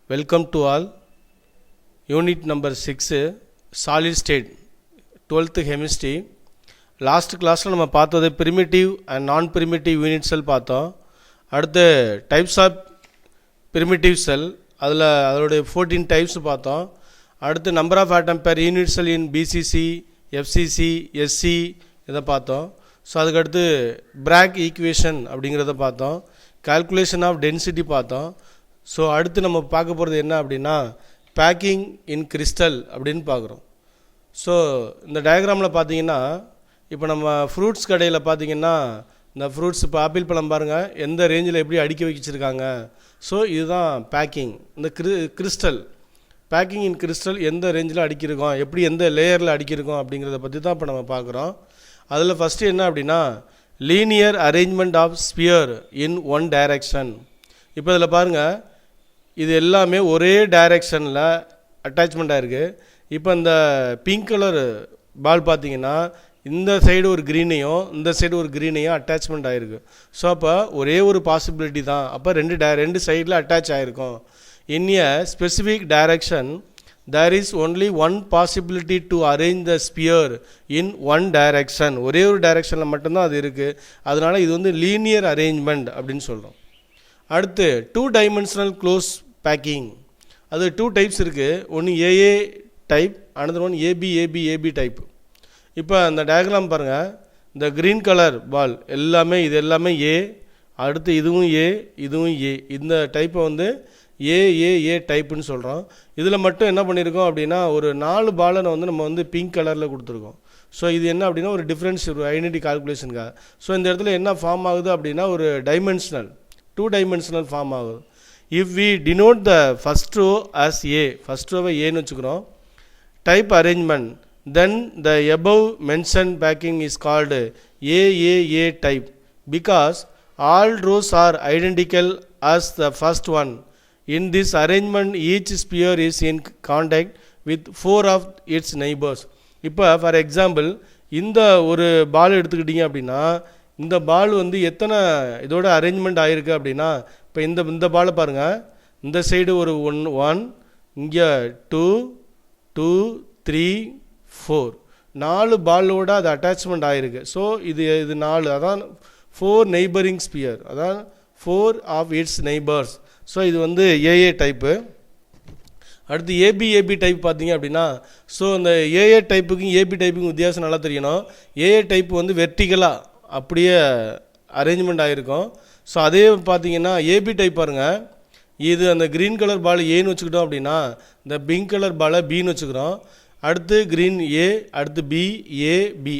Welcome to all. Unit number 6 solid state 12th chemistry. Last கிளாஸில் நம்ம பார்த்தது primitive and நான் ப்ரிமிட்டிவ் யூனிட் செல் பார்த்தோம். அடுத்து டைப்ஸ் ஆஃப் ப்ரிமிட்டிவ் செல் அதோடைய 14 டைப்ஸ் பார்த்தோம். அடுத்து number of atom per unit cell in BCC, FCC, SC இதை பார்த்தோம். ஸோ அதுக்கடுத்து பிராக் ஈக்குவேஷன் அப்படிங்கிறத பார்த்தோம். கால்குலேஷன் ஆஃப் டென்சிட்டி பார்த்தோம். ஸோ அடுத்து நம்ம பார்க்க போகிறது என்ன அப்படின்னா பேக்கிங் இன் கிறிஸ்டல் அப்படின்னு பார்க்குறோம். ஸோ இந்த டயக்ராமில் பார்த்தீங்கன்னா இப்போ நம்ம ஃப்ரூட்ஸ் கடையில் பார்த்தீங்கன்னா இந்த ஃப்ரூட்ஸ் இப்போ ஆப்பிள் பழம் பாருங்கள் எந்த ரேஞ்சில் எப்படி அடுக்கி வச்சிருக்காங்க. ஸோ இதுதான் பேக்கிங். இந்த கிறிஸ்டல் பேக்கிங் இன் கிறிஸ்டல் எந்த ரேஞ்சில் அடிக்கிருக்கோம், எப்படி எந்த லேயரில் அடிக்கிருக்கோம் அப்படிங்கிறத பற்றி தான் இப்போ நம்ம பார்க்குறோம். அதில் ஃபஸ்ட்டு என்ன அப்படின்னா linear arrangement of sphere in one direction. இப்போ இதில் பாருங்கள் இது எல்லாமே ஒரே டைரக்ஷனில் அட்டாச்மெண்ட் ஆகிருக்கு. இப்போ இந்த பிங்க் கலர் பால் பார்த்தீங்கன்னா இந்த சைடு ஒரு க்ரீனையும் இந்த சைடு ஒரு க்ரீனையும் அட்டாச்மெண்ட் ஆகிருக்கு. ஸோ அப்போ ஒரே ஒரு பாசிபிலிட்டி தான். அப்போ ரெண்டு சைடில் அட்டாச் ஆகிருக்கும். In a specific direction there is only one possibility to arrange the sphere in one direction. ஒரே ஒரு டைரக்ஷனில் மட்டும்தான் அது இருக்குது. அதனால் இது வந்து லீனியர் அரேஞ்ச்மெண்ட் அப்படின்னு சொல்கிறோம். அடுத்து 2 டைமென்ஷனல் க்ளோஸ் பேக்கிங். அது 2 டைப்ஸ் இருக்குது. ஒன்று AA type, another one AB type. இப்போ அந்த டயக்ராம் பாருங்கள். இந்த க்ரீன் கலர் பால் இது எல்லாமே ஏ, அடுத்து இதுவும் ஏ, இதுவும் ஏ. இந்த டைப்பை வந்து ஏ டைப்புன்னு சொல்கிறோம். இதில் மட்டும் என்ன பண்ணியிருக்கோம் அப்படின்னா ஒரு 4 பாலை வந்து நம்ம வந்து பிங்க் கலரில் கொடுத்துருக்கோம். ஸோ இது என்ன அப்படின்னா ஒரு டிஃப்ரென்ஸ், ஒரு ஐடென்டி கால்குலேஷனுக்காக. ஸோ இந்த இடத்துல என்ன ஃபார்ம் ஆகுது அப்படின்னா ஒரு டைமென்ஷனல் 2 டைமென்ஷனல் ஃபார்ம் ஆகுது. If we denote the first row as A, first ரோவை ஏன்னு வச்சுக்கிறோம், type arrangement, then the above mentioned packing is called AAA type because all rows are identical as the first one. In this arrangement each sphere is in contact with 4 of its neighbors. இப்போ for example இந்த ஒரு பால் எடுத்துக்கிட்டிங்க அப்படின்னா இந்த பால் வந்து எத்தனை இதோட arrangement ஆகிருக்கு அப்படின்னா இப்போ இந்த பாலை பாருங்கள். இந்த சைடு ஒரு 1, இங்கே 2, 3, 4 4 பாலோட அது அட்டாச்மெண்ட் ஆகிருக்கு. ஸோ இது 4, அதான் 4 நெய்பரிங் ஸ்பியர், அதான் 4 ஆஃப் இட்ஸ் நெய்பர்ஸ். ஸோ இது வந்து ஏஏ டைப்பு. அடுத்து ஏபி டைப் பார்த்தீங்க அப்படின்னா ஸோ இந்த ஏஏ டைப்புக்கும் ஏபி டைப்புக்கும் வித்தியாசம் நல்லா தெரியணும். ஏஏ டைப் வந்து வெர்டிகலாக அப்படியே அரேஞ்ச்மெண்ட் ஆகிருக்கும். ஸோ அதே பார்த்தீங்கன்னா ஏபி டைப் பாருங்கள். இது அந்த க்ரீன் கலர் பால் ஏன்னு வச்சுக்கிட்டோம் அப்படின்னா இந்த பிங்க் கலர் பாலை பின்னு வச்சுக்கிறோம். அடுத்து க்ரீன் ஏ, அடுத்து பி.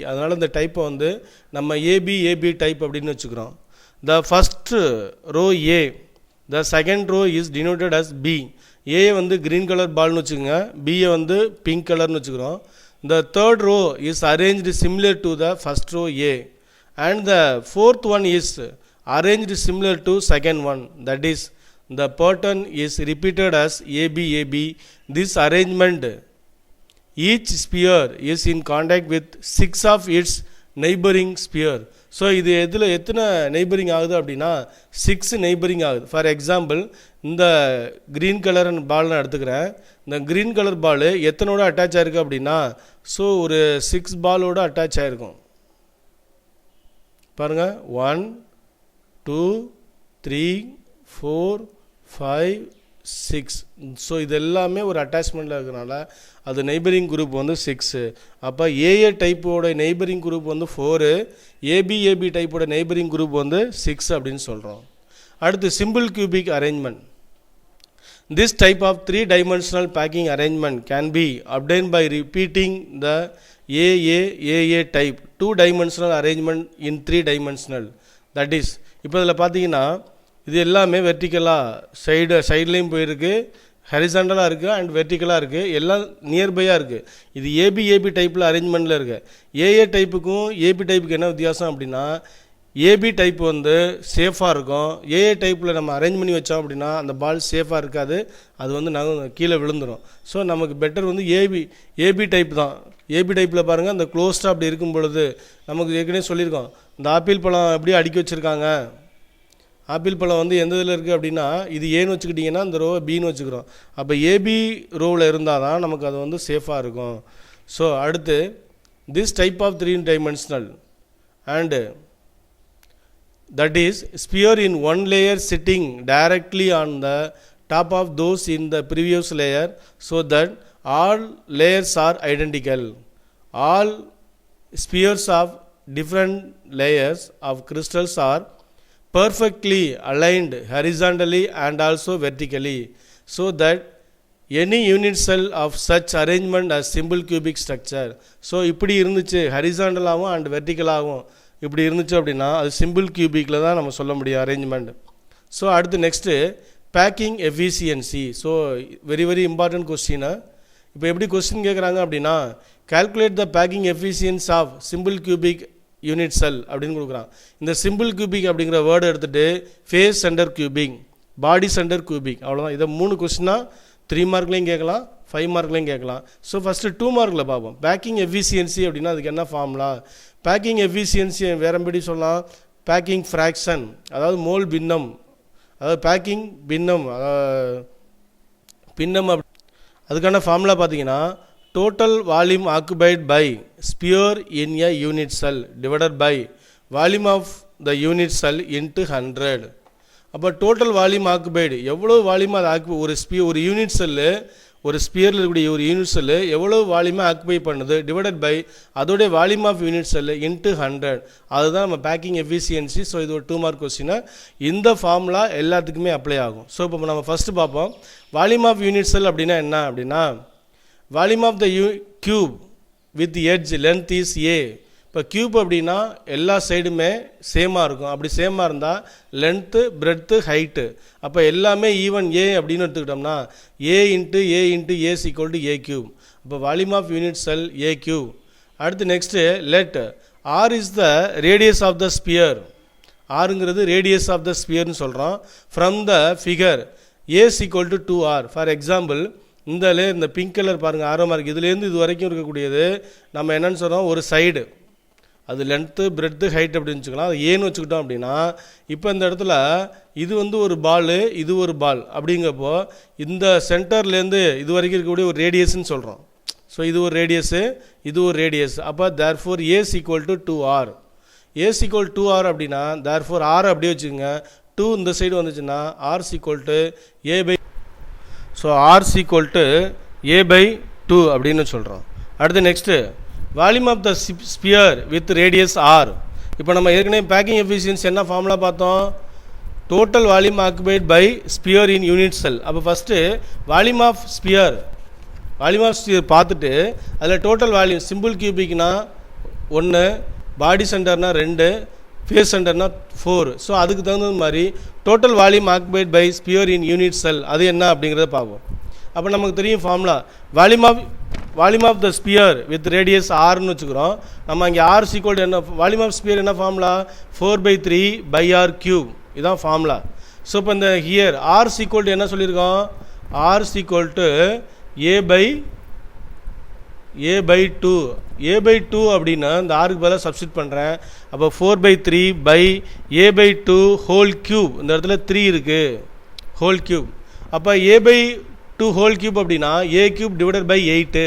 அதனால் இந்த டைப்பை வந்து நம்ம ஏபி டைப் அப்படின்னு வச்சுக்கிறோம். The first row A, the second row is denoted as B. A வந்து க்ரீன் கலர் பால்னு வச்சுக்கோங்க, பியை வந்து பிங்க் கலர்னு வச்சுக்கிறோம். The third row is arranged similar to the first row A and the fourth one is arranged similar to second one. That is the pattern is repeated as ABAB. This arrangement each sphere is in contact with 6 of its neighboring sphere. So இது எத்தனை neighbouring ஆகுது அப்படின்னா 6 neighbouring ஆகுது. For example இந்த green colour ball நான் எடுத்துக்கிறேன். இந்த green colour ball எத்தனோட attach ஆகிருக்கு அப்படின்னா ஸோ ஒரு 6 பாலோட அட்டாச் ஆகிருக்கும். பாருங்கள் 1, 2, 3, 4, 5, 6. ஸோ இது எல்லாமே ஒரு அட்டாச்மெண்ட்டில் இருக்கிறனால அது நெய்பரிங் குரூப் வந்து 6. அப்போ ஏஏ டைப்போட நெய்பரிங் குரூப் வந்து 4, ஏபி டைப்போட நெய்பரிங் குரூப் வந்து 6 அப்படின்னு சொல்கிறோம். அடுத்து simple cubic arrangement. This type of 3 dimensional packing arrangement can be obtained by repeating the AA type 2 dimensional arrangement in 3 dimensional. That is இப்போ இதில் பார்த்தீங்கன்னா இது எல்லாமே வெர்டிக்கலாக சைட்லேயும் போயிருக்கு, ஹரிசாண்டலாக இருக்குது அண்ட் வெர்டிக்கலாக இருக்குது, எல்லாம் நியர்பையாக இருக்குது. இது ஏபி டைப்பில் அரேஞ்ச்மெண்ட்டில் இருக்குது. ஏஏ டைப்புக்கும் ஏபி டைப்புக்கு என்ன வித்தியாசம் அப்படின்னா ஏபி டைப் வந்து சேஃபாக இருக்கும். ஏஏ டைப்பில் நம்ம அரேஞ்ச் பண்ணி வச்சோம் அப்படின்னா அந்த பால் சேஃபாக இருக்காது, அது வந்து கீழே விழுந்துடும். ஸோ நமக்கு பெட்டர் வந்து ஏபி டைப் தான். ஏபி டைப்பில் பாருங்கள் அந்த க்ளோஸ்டாக அப்படி இருக்கும் பொழுது நமக்கு ஏற்கனவே சொல்லியிருக்கோம் இந்த ஆப்பிள் பழம் எப்படி அடுக்கி வச்சுருக்காங்க ஆப்பிள் பழம் வந்து எந்த இதில் இருக்குது அப்படின்னா இது ஏன்னு வச்சுக்கிட்டிங்கன்னா இந்த ரோவை பின்னு வச்சுக்கிறோம். அப்போ ஏபி ரோவில் இருந்தால் தான் நமக்கு அது வந்து சேஃபாக இருக்கும். ஸோ அடுத்து this type of 3 dimensional and that is sphere in one layer sitting directly on the top of those in the previous layer so that all layers are identical. All spheres of different layers of crystals are perfectly aligned horizontally and also vertically so that any unit cell of such arrangement as simple cubic structure. So இப்படி இருந்துச்சு ஹரிசாண்டலாகவும் and வெர்டிக்கலாகவும் இப்படி இருந்துச்சு அப்படின்னா அது simple கியூபிக்கில் தான் நம்ம சொல்ல முடியும் அரேஞ்ச்மெண்ட். ஸோ அடுத்து next packing efficiency. So very very important question. இப்போ எப்படி கொஸ்டின் கேட்குறாங்க அப்படின்னா calculate the packing efficiency of simple cubic unit cell அப்படின்னு கொடுக்குறான். இந்த சிம்பிள் கியூபிக் அப்படிங்கிற வேர்டு எடுத்துகிட்டு face centre cubic, body centre cubic, அவ்வளோதான். இதை 3 கொஸ்டினாக 3 மார்க்லையும் கேட்கலாம், 5 மார்க்லையும் கேட்கலாம். ஸோ ஃபஸ்ட்டு 2 மார்க்கில் பார்ப்போம். பேக்கிங் எஃபிஷியன்சி அப்படின்னா அதுக்கு என்ன ஃபார்முலா? பேக்கிங் எஃபிஷியன்சி வேறு எப்படி சொல்லலாம்? பேக்கிங் ஃப்ராக்ஷன், அதாவது மோல் பின்னம், அதாவது பேக்கிங் பின்னம் பின்னம் அதுக்கான ஃபார்முலா பார்த்தீங்கன்னா total volume occupied by sphere in a unit cell divided by volume of the unit cell into 100. அப்போ டோட்டல் வால்யூம் ஆக்குபைடு எவ்வளோ வால்யூமாக அது ஒரு யூனிட் செல்லு, ஒரு ஸ்பியரில் இருக்கக்கூடிய ஒரு யூனிட் செல்லு எவ்வளோ வால்யூமாக ஆக்குபை பண்ணுது டிவைடட் பை அதோடைய volume of unit cell into 100. அதுதான் நம்ம பேக்கிங் எஃபிஷியன்சி. ஸோ இது ஒரு 2 மார்க் கொஸ்டின். இந்த ஃபார்முலா எல்லாத்துக்குமே அப்ளை ஆகும். ஸோ இப்போ நம்ம ஃபஸ்ட்டு பார்ப்போம் வால்யூம் ஆஃப் யூனிட் செல் அப்படின்னா என்ன அப்படின்னா volume of the cube with edge length is A. இப்போ கியூப் அப்படின்னா எல்லா சைடுமே சேமாக இருக்கும். அப்படி சேமாக இருந்தால் லென்த்து பிரெட்த்து ஹைட்டு அப்போ எல்லாமே ஈவன் ஏ அப்படின்னு எடுத்துக்கிட்டோம்னா A into A equal to A cube. அப்போ volume of unit cell A cube. அடுத்து next let R is the radius of the sphere. ஆருங்கிறது ரேடியஸ் ஆஃப் த ஸ்பியர்னு சொல்கிறோம். From the figure A equal to 2r. For example இந்த pink colour பாருங்கள் ஆரமாக இருக்குது. இதுலேருந்து இது வரைக்கும் இருக்கக்கூடியது நம்ம என்னென்னு சொல்கிறோம், ஒரு சைடு, அது லென்த்து பிரெட்டு ஹைட் அப்படின்னு வச்சுக்கலாம். அது ஏன்னு வச்சுக்கிட்டோம் அப்படின்னா இப்போ இந்த இடத்துல இது வந்து ஒரு பால், இது ஒரு பால் அப்படிங்கப்போ இந்த சென்டர்லேருந்து இது வரைக்கும் இருக்கக்கூடிய ஒரு ரேடியஸ்ன்னு சொல்கிறோம். ஸோ இது ஒரு ரேடியஸு, இது ஒரு ரேடியஸ். அப்போ therefore A equal to 2r. A equal 2r அப்படின்னா தேர்ஃபோர் ஆர் அப்படியே வச்சுக்கோங்க. 2 இந்த சைடு வந்துச்சுன்னா R equal to A by. So R equal to A by 2 அப்படின்னு சொல்கிறோம். அடுத்து next volume of the sphere with radius R. இப்போ நம்ம ஏற்கனவே பேக்கிங் எஃபிஷியன்சி என்ன ஃபார்முலா பார்த்தோம்? Total volume occupied by sphere in unit cell. அப்போ ஃபஸ்ட்டு வால்யூம் ஆஃப் ஸ்பியர் பார்த்துட்டு அதில் டோட்டல் வால்யூம் சிம்பிள் கியூபிக்னா 1, பாடி சென்டர்னா 2, ஃபேஸ் சென்டர்னா 4. ஸோ அதுக்கு தகுந்த மாதிரி total volume occupied by sphere in unit cell அது என்ன அப்படிங்கிறத பார்ப்போம். அப்போ நமக்கு தெரியும் formula volume of the sphere with radius ஆர்னு வச்சுக்கிறோம். நம்ம இங்கே ஆர் ஈக்குவல் டு என்ன வால்யூம் ஆஃப் ஸ்பியர் என்ன ஃபார்முலா 4/3 பை ஆர் கியூப். இதுதான் ஃபார்முலா. ஸோ இப்போ இந்த ஹியர் ஆர் ஈக்குவல் டு என்ன சொல்லியிருக்கோம்? R equal to A by 2. A by 2 அப்படின்னா இந்த ஆருக்கு பதிலாக சப்ஸ்டிட் பண்ணுறேன். அப்போ 4/3 pi A by 2 whole cube. இந்த இடத்துல 3 இருக்குது, ஹோல் கியூப். அப்போ ஏ பை 2 ஹோல் கியூப் அப்படின்னா ஏ கியூப் டிவைடட் பை 8.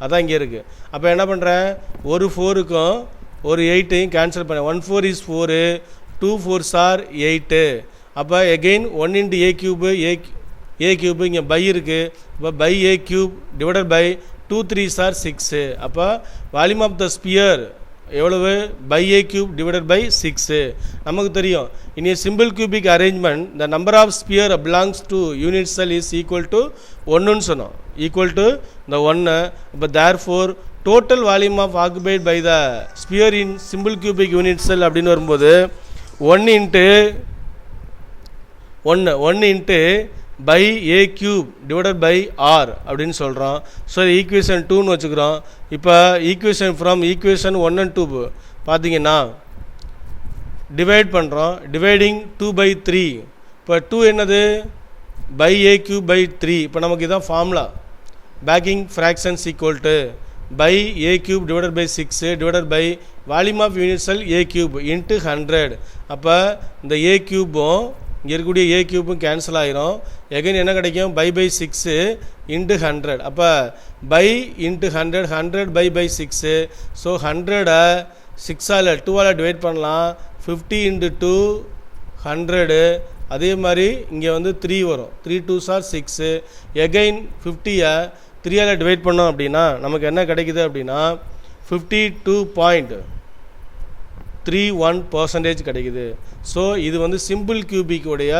அதான் இங்கே இருக்குது. அப்போ என்ன பண்ணுறேன், ஒரு 4க்கும் ஒரு 8ஐயும் கேன்சல் பண்ணேன். 1 4 is 4, 2 4s are 8. அப்போ எகெயின் 1 into ஏ கியூபு இங்கே பை இருக்குது. அப்போ pi A cube divided by 2 3s are 6. அப்போ வால்யூம் ஆஃப் த ஸ்பியர் எவ்வளவு? Pi A cube divided by 6. நமக்கு தெரியும் in a simple cubic arrangement the number of sphere belongs to unit cell is equal to 1ன்னு சொன்னோம், equal to இந்த 1. இப்போ therefore total volume of occupied by the sphere in simple cubic unit cell அப்படின்னு வரும்போது 1 into pi A cube divided by R அப்படின்னு சொல்கிறோம். So equation 2ன்னு வச்சுக்கிறோம். இப்போ ஈக்குவேஷன் ஃப்ரம் ஈக்குவேஷன் 1 and 2 பார்த்தீங்கன்னா டிவைட் பண்ணுறோம். டிவைடிங் 2/3. இப்போ 2 என்னது? Pi A cube by 3. இப்போ நமக்கு இதான் formula. Packing fractions equal to pi A cube divided by 6 divided by volume of unit cell A cube into 100. அப்போ இந்த ஏ கியூப்பும் இங்கே இருக்கக்கூடிய ஏ கியூப்பும் கேன்சல் ஆகிரும். எகைன் என்ன கிடைக்கும், பை 6 இன்ட்டு 100. அப்போ பை இன்ட்டு 100, 100 பை 6. ஸோ 100 6ஆல் 2ஆல் டிவைட் பண்ணலாம். 50 இன்ட்டு 2 100. அதே மாதிரி இங்கே வந்து 3 வரும். 3 2s are 6. எகைன் 50-ஐ 3ஆல் டிவைட் பண்ணோம் அப்படின்னா நமக்கு என்ன கிடைக்குது அப்படின்னா 52.31% கிடைக்குது. ஸோ இது வந்து சிம்பிள் கியூபிக்குடைய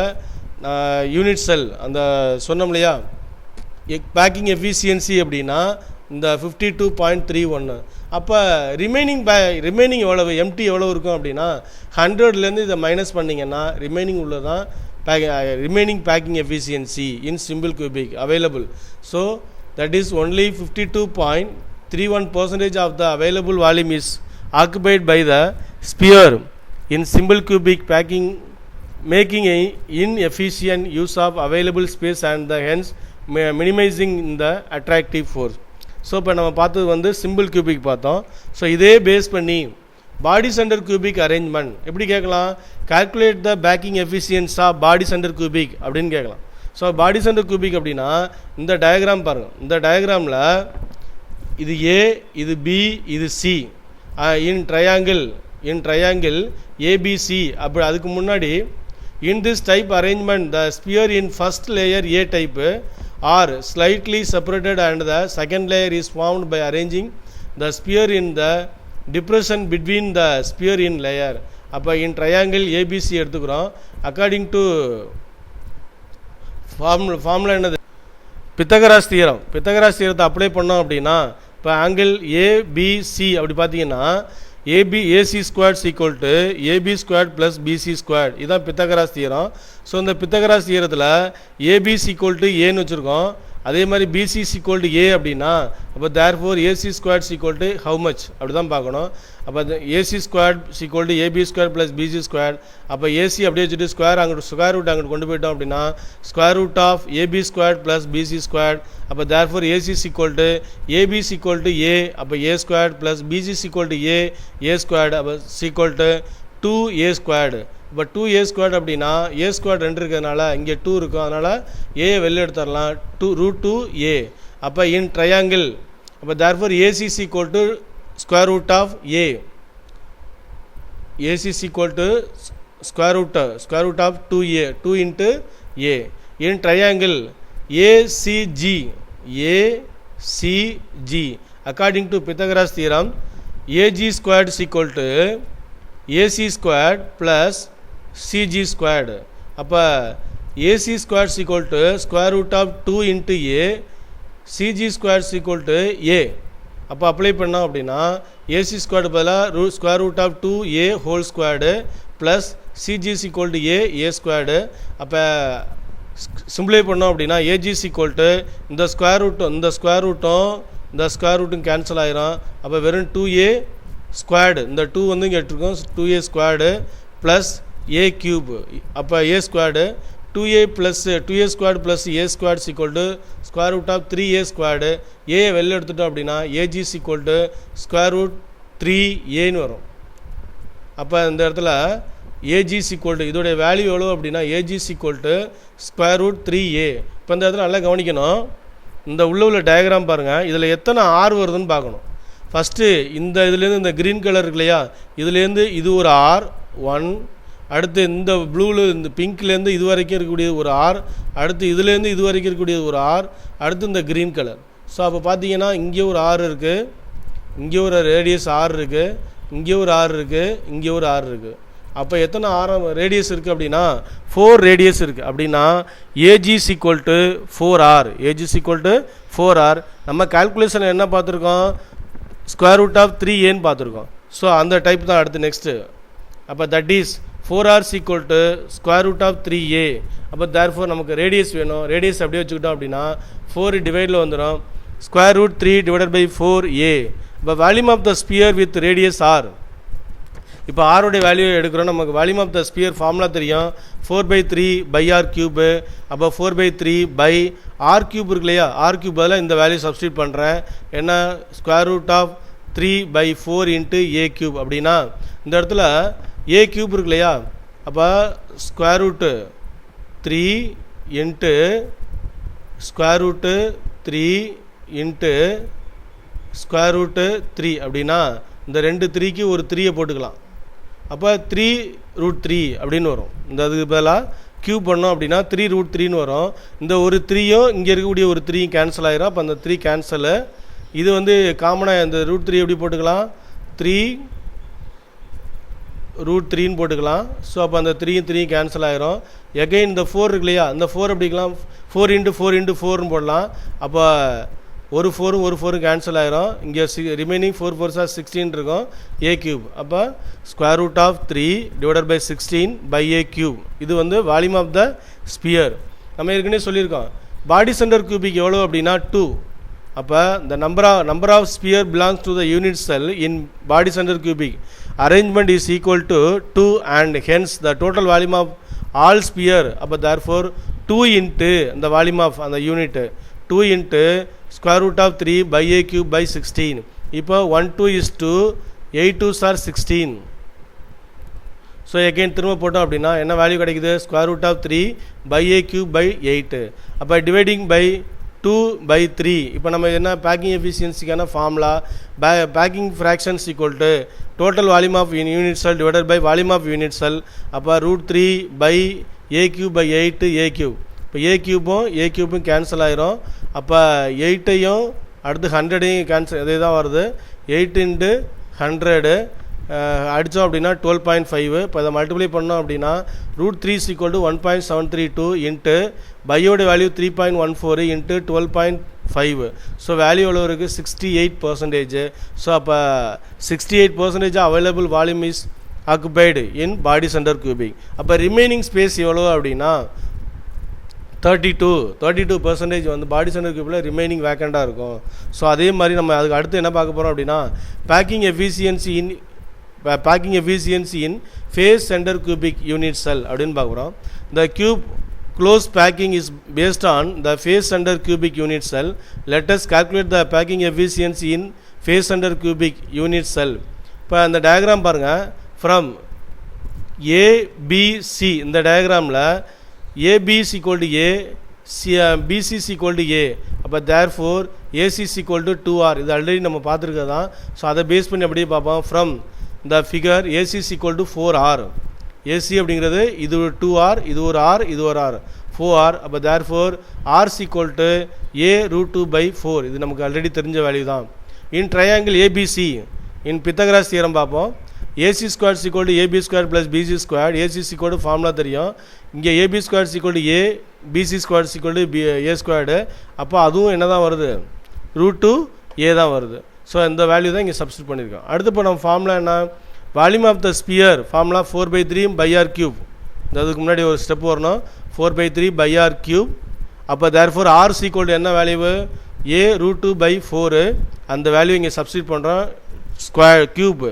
யூனிட் செல் அந்த சொன்னோம் இல்லையா பேக்கிங் எஃபிஷியன்சி அப்படின்னா இந்த 52.31. அப்போ ரிமைனிங் எவ்வளவு, எம்டி எவ்வளவு இருக்கும் அப்படின்னா 100லேருந்து இதை மைனஸ் பண்ணிங்கன்னா ரிமைனிங் உள்ளதான் remaining packing efficiency in simple cubic available. So that is only 52.31% of the available volume is occupied by the sphere in simple cubic packing, making an inefficient use of available space and the hence minimizing the attractive force. So இப்போ நம்ம பார்த்தது வந்து simple cubic பார்த்தோம். So இதே base பண்ணி body centre cubic arrangement எப்படி கேட்கலாம், calculate the packing efficiency of body centre cubic அப்படின்னு கேட்கலாம். ஸோ பாடி சென்டர் கியூபிக் அப்படின்னா இந்த டயக்ராம் பாருங்கள். இந்த டயக்ராமில் இது ஏ, இது பி, இது சி இன் ட்ரையாங்கிள் ஏபிசி. அப்படி அதுக்கு முன்னாடி in this type arrangement the sphere in first layer A type are slightly separated and the second layer is formed by arranging the sphere in the depression between the sphere in layer. அப்போ in triangle ABC எடுத்துக்கிறோம். according to formula என்னது, பித்தகராஸ் தியரத்தை apply பண்ணோம் அப்படின்னா இப்போ angle ABC அப்படி பார்த்தீங்கன்னா AC squared is equal to AB squared plus BC squared. இதுதான் பித்தகராஸ் தியரம். ஸோ இந்த பித்தகராஸ் தியரத்தில் AB is equal to A ன்னு வச்சுருக்கோம். அதே மாதிரி BC is equal to A அப்படின்னா அப்போ therefore AC squared is equal to how much அப்படி தான் பார்க்கணும். அப்போ AC squared is equal to AB squared plus BC squared. அப்போ AC அப்படியே வச்சுட்டு ஸ்கொயர் ரூட் அங்கிட்டு கொண்டு போயிட்டோம் அப்படின்னா square root of AB squared plus BC squared. அப்போ therefore AC is equal to AB is equal to A. அப்போ A squared plus BC is equal to A squared. அப்போ is equal to 2A squared. இப்போ 2A squared அப்படின்னா A squared 2 இருக்கிறதுனால இங்கே 2 இருக்கும், அதனால் A வெளில எடுத்துடலாம். √2A. அப்போ இன் ட்ரையாங்கிள் அப்போ therefore AC is equal to square root of A. AC is equal to square root of 2A, 2 into A. In triangle ACG, according to Pythagoras theorem, AG squared is equal to AC squared plus CG squared. அப்போ AC squared is equal to square root of 2 into A, CG squared is equal to A. அப்போ apply பண்ணோம் அப்படின்னா AC squared பதிலாக square root of 2A whole squared plus CG is equal to A squared. அப்போ சிம்பிளை பண்ணோம் அப்படின்னா AG is equal to இந்த square ரூட்டும் cancel ஆயிரும். அப்போ வெறும் 2A ஸ்கொயர்டு, இந்த 2 வந்து இங்கே எடுத்துருக்கோம், 2A squared plus A cube. அப்போ A squared 2A squared plus A squared is equal to square root of 3A squared. A வெளில எடுத்துட்டோம் அப்படின்னா AG is equal to square root 3Aன்னு வரும். அப்போ இந்த இடத்துல AG is equal to இதோடைய value எவ்வளோ அப்படின்னா AG is equal to square root 3A. இப்போ இந்த இடத்துல நல்லா கவனிக்கணும், இந்த உள்ள டயக்ராம் பாருங்கள், இதில் எத்தனை ஆர் வருதுன்னு பார்க்கணும். ஃபஸ்ட்டு இந்த இதுலேருந்து இந்த க்ரீன் கலர் இருக்கு இல்லையா, இதுலேருந்து இது ஒரு ஆர் 1, அடுத்து இந்த ப்ளூவில் இந்த பிங்க்லேருந்து இது வரைக்கும் இருக்கக்கூடியது ஒரு ஆர், அடுத்து இதுலேருந்து இது வரைக்கும் இருக்கக்கூடியது ஒரு ஆர், அடுத்து இந்த க்ரீன் கலர். ஸோ அப்போ பார்த்தீங்கன்னா இங்கே ஒரு ஆர் இருக்குது, இங்கே ஒரு ரேடியஸ் ஆர் இருக்குது, இங்கே ஒரு ஆர் இருக்குது, இங்கே ஒரு ஆர் இருக்குது. அப்போ எத்தனை ரேடியஸ் இருக்குது அப்படின்னா 4 ரேடியஸ் இருக்குது. அப்படின்னா AG is equal to 4R. AG is equal to 4R. நம்ம கால்குலேஷன் என்ன பார்த்துருக்கோம், ஸ்கொயர் ரூட் ஆஃப் 3Aன்னு பார்த்துருக்கோம். ஸோ அந்த டைப் தான் அடுத்து நெக்ஸ்ட்டு. அப்போ that is 4R is equal to square root of 3A. அப்போ therefore நமக்கு ரேடியஸ் வேணும், ரேடியஸ் அப்படியே வச்சுக்கிட்டோம் அப்படின்னா 4 டிவைடில் வந்துடும், square root 3 divided by 4A. இப்போ volume of the sphere with radius R. இப்போ ஆருடைய வேல்யூ எடுக்கிறோம், நமக்கு volume of the sphere formula தெரியும், 4/3 பை ஆர் கியூபு. அப்போ 4/3 பை ஆர் கியூப் இருக்கு இல்லையா, ஆர் கியூப் பதில் இந்த வேல்யூ சப்ஸ்டியூட் பண்ணுறேன். என்ன, square root of 3/4 into A cube அப்படின்னா இந்த இடத்துல ஏ கியூப் இருக்கு இல்லையா, அப்போ square root 3 into square root 3 into square root 3 அப்படின்னா இந்த ரெண்டு 3க்கு ஒரு 3யை போட்டுக்கலாம். அப்போ 3√3 அப்படின்னு வரும். இந்த அதுக்கு பதிலாக கியூப் பண்ணோம் அப்படின்னா 3√3ன்னு வரும். இந்த ஒரு 3யும் இங்கே இருக்கக்கூடிய ஒரு 3யும் கேன்சல் ஆகிரும். அப்போ அந்த 3 கேன்சலு. இது வந்து காமனாக இந்த √3 எப்படி போட்டுக்கலாம், 3√3ன்னு போட்டுக்கலாம். ஸோ அப்போ அந்த 3யும் கேன்சல் ஆகிரும். எகைன் இந்த 4 இருக்கு இல்லையா, இந்த 4 எப்படிக்கலாம் 4 × 4 அப்போ ஒரு 4 கேன்சல் ஆகிரும். இங்கே ரிமைனிங் 4 4s are 16 இருக்கும் ஏ கியூப். அப்போ square root of 3/16 a cube. இது வந்து வால்யூம் ஆஃப் த ஸ்பியர். நம்ம ஏற்கனவே சொல்லியிருக்கோம் பாடி சென்டர் கியூபிக் எவ்வளோ அப்படின்னா 2. அப்போ the number of sphere belongs to the unit cell in body center cubic arrangement is equal to 2 and hence the total volume of all sphere. அப்போ therefore 2 into the volume of அந்த unit 2 into square root of 3/a cube by 16. இப்போ 1 2 is 2, 8 2s are 16. So again திரும்ப போட்டோம் அப்படின்னா என்ன value கிடைக்குது, square root of 3/a cube by 8. அப்போ dividing by 2/3. இப்போ நம்ம என்ன பேக்கிங் எஃபிஷியன்சிக்கான formula, packing fractions equal to total volume of unit cell divided by volume of unit cell. அப்போ √3/a cube by 8 a cube. இப்போ ஏ கியூப்பும் cancel ஆகிரும். அப்போ 8ஐயும் அடுத்து 100ஐயும் கேன்சல், இதே தான் வருது. 8 × 100 அடித்தோம் அப்படின்னா 12.5. இப்போ இதை மல்டிப்ளை பண்ணோம் அப்படின்னா √3 = 1.732 இன்ட்டு பையோட வேல்யூ 3.14 இன்ட்டு 12.5. ஸோ வேல்யூ எவ்வளோ இருக்குது 68%. ஸோ அப்போ 68% available volume is occupied in body centre cubic. அப்போ ரிமைனிங் ஸ்பேஸ் எவ்வளோ அப்படின்னா 32% வந்து பாடி சென்டர் கியூப்பில் ரிமைனிங் வேக்கண்டாக இருக்கும். ஸோ அதே மாதிரி நம்ம அதுக்கு அடுத்து என்ன பார்க்க போகிறோம் அப்படின்னா packing efficiency in face centre cubic unit cell அப்படின்னு பார்க்குறோம். The cube close packing is based on the face centre cubic unit cell. Let us calculate the packing efficiency in face centre cubic unit cell. இப்போ அந்த diagram பாருங்கள். From ABC இந்த டயக்ராமில் AB is equal to A, BC is equal to A. அப்போ therefore AC is equal to 2R. இது already நம்ம பார்த்துருக்கதான். So அதை base பண்ணி அப்படியே பார்ப்போம். From the figure AC is equal to 4R. AC அப்படிங்கிறது இது ஒரு 2R, இது ஒரு R, இது ஒரு R, 4R. அப்போ therefore R is equal to A √2/4. இது நமக்கு ஆல்ரெடி தெரிஞ்ச வேல்யூ தான். In triangle ABC in Pythagoras theorem பார்ப்போம். AC squared is equal to AB squared plus BC squared. AC is equal to formula தெரியும். இங்கே AB squared is equal to A, BC squared is equal to A squared. அப்போ அதுவும் என்ன தான் வருது, √2A தான் வருது. ஸோ இந்த வேல்யூ தான் இங்கே சப்ஸ்டிட் பண்ணியிருக்கோம். அடுத்து இப்போ நம்ம ஃபார்முலா என்ன, volume of the sphere formula 4/3/r3. அதுக்கு முன்னாடி ஒரு ஸ்டெப் வரணும், 4/3/r3. அப்போ therefore R is equal to என்ன வேல்யூ, A √2/4. அந்த வேல்யூ இங்கே சப்ஸ்டிட் பண்ணுறோம். Square cube.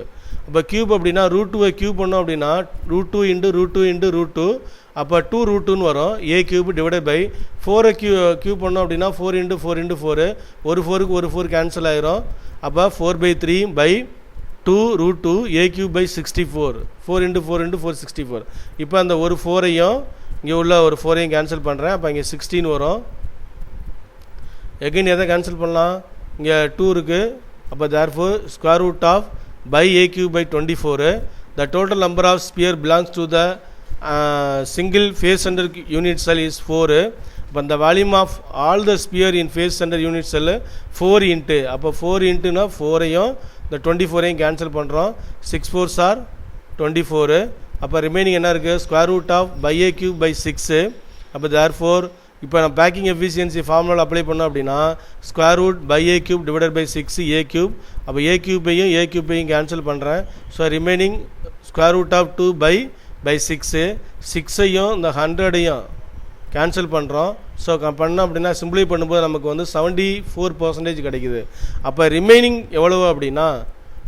இப்போ கியூப் அப்படின்னா √2 கியூப் பண்ணோம் அப்படின்னா √2 × √2 × √2. அப்போ 2√2ன்னு வரும். ஏ கியூப் டிவைடட் பை 4 கியூப் பண்ணோம் அப்படின்னா 4 × 4 × 4. ஒரு 4க்கு ஒரு 4 கேன்சல் ஆகிரும். அப்போ 4/3/2√2 ஏ கியூப் பை 64. 4 × 4 × 4 64. இப்போ அந்த ஒரு 4ஐயும் இங்கே உள்ள ஒரு 4ஐயும் கேன்சல் பண்ணுறேன். அப்போ இங்கே 16 வரும். எகைன் எதை கேன்சல் பண்ணலாம், இங்கே 2 இருக்குது. அப்போ therefore square root of by a cube by 24. The total number of sphere belongs to the single face center unit cell is 4. But the volume of all the sphere in face center unit cell 4 into. அப்போ 4 இன்ட்டுனா 4ஐயும் இந்த 24ஐயும் cancel பண்ணுறோம். 6 4s are 24. அப்போ remaining என்ன இருக்குது, square root of by a cube by 6. அப்போ therefore இப்போ நம்ம packing efficiency formula apply பண்ணோம் அப்படின்னா square root by A cube divided by 6 a cube. அப்போ ஏ கியூப்பையும் கேன்சல் பண்ணுறேன். So remaining square root of 2/6. 6ஐயும் இந்த 100ஐயும் கேன்சல் பண்ணுறோம். ஸோ பண்ணோம் அப்படின்னா சிம்பிளை பண்ணும்போது நமக்கு வந்து 74% கிடைக்குது. அப்போ ரிமைனிங் எவ்வளவு அப்படின்னா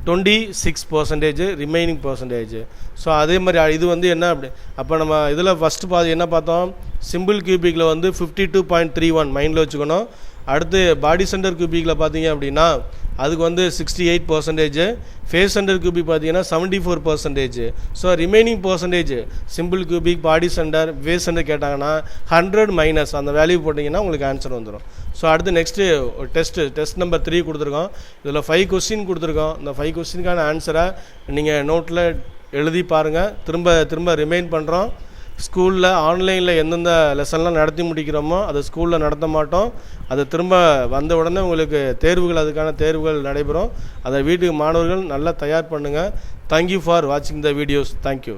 26% ரிமைனிங் பர்சன்டேஜ். ஸோ அதே மாதிரி இது வந்து என்ன அப்படி, அப்போ நம்ம இதில் ஃபஸ்ட்டு என்ன பார்த்தோம், சிம்பிள் கியூபிக்கில் வந்து 52.31 மைண்டில் வச்சுக்கணும். அடுத்து பாடி சென்டர் கியூபிக்கில் பார்த்தீங்க அப்படின்னா அதுக்கு வந்து 68%, ஃபேஸ் சென்டர் கியூபிக் பார்த்தீங்கன்னா 74%. So remaining percentage simple cubic, body centre, face centre கேட்டாங்கன்னா 100 மைனஸ் அந்த வேல்யூ போட்டிங்கன்னா உங்களுக்கு ஆன்சர் வந்துடும். ஸோ அடுத்து நெக்ஸ்ட்டு டெஸ்ட் நம்பர் 3 கொடுத்துருக்கோம். இதில் 5 கொஸ்டின் கொடுத்துருக்கோம். இந்த 5 கொஸ்டினுக்கான ஆன்சரை நீங்கள் நோட்டில் எழுதி பாருங்கள். திரும்ப ரிமைண்ட் பண்ணுறோம். ஸ்கூலில் ஆன்லைனில் எந்தெந்த லெசன்லாம் நடத்தி முடிக்கிறோமோ அதை ஸ்கூலில் நடத்த மாட்டோம். அது திரும்ப வந்த உடனே உங்களுக்கு அதுக்கான தேர்வுகள் நடைபெறும். அதை வீட்டுக்கு மாணவர்கள் நல்லா தயார் பண்ணுங்கள். தேங்க்யூ ஃபார் வாட்சிங் த வீடியோஸ். தேங்க்யூ.